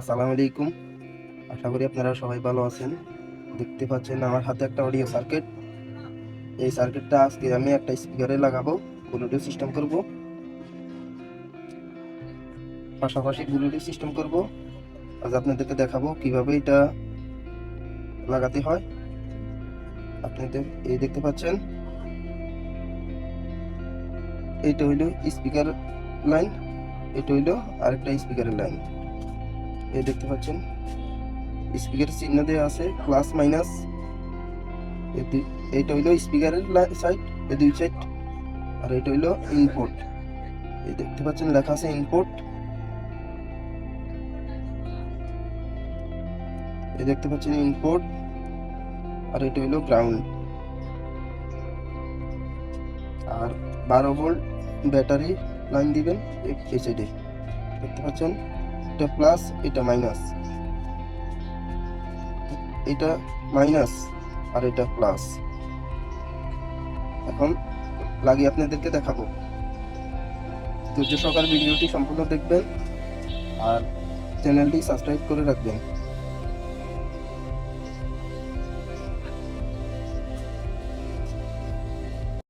আসসালামু আলাইকুম। আশা করি আপনারা সবাই ভালো আছেন। দেখতে পাচ্ছেন আমার হাতে একটা অডিও সার্কিট। এই সার্কিটটা আজকে আমি একটা স্পিকারে লাগাবো, ব্লুটুথ সিস্টেম করব, পাশাপাশি ব্লুটুথ সিস্টেম করব। আজ আপনাদেরকে দেখাবো কিভাবে এটা লাগাতে হয়। আপনাদের এই দেখতে পাচ্ছেন, এইটা হইলো স্পিকার লাইন, এটা হইলো আরেকটা স্পিকারের লাইন। এই দেখতে পাচ্ছেন স্পিকারের চিহ্ন দেওয়া আছে প্লাস মাইনাস। এইটা হইলো স্পিকারের সাইড, এই দুই সাইড। আর এটা হইলো ইনপুট, এই দেখতে পাচ্ছেন লেখা আছে ইনপুট। এই দেখতে পাচ্ছেন ইনপুট, আর এটা হইলো গ্রাউন্ড। আর 12 ভোল্ট ব্যাটারি লাইন দিবেন এই সাইডে। দেখতে পাচ্ছেন এটা প্লাস, এটা মাইনাস, এটা মাইনাস আর এটা প্লাস। এখন লাগিয়ে আপনাদেরকে দেখাবো। ধৈর্য সহকারে ভিডিওটি সম্পূর্ণ দেখবেন আর চ্যানেলটি সাবস্ক্রাইব করে রাখবেন।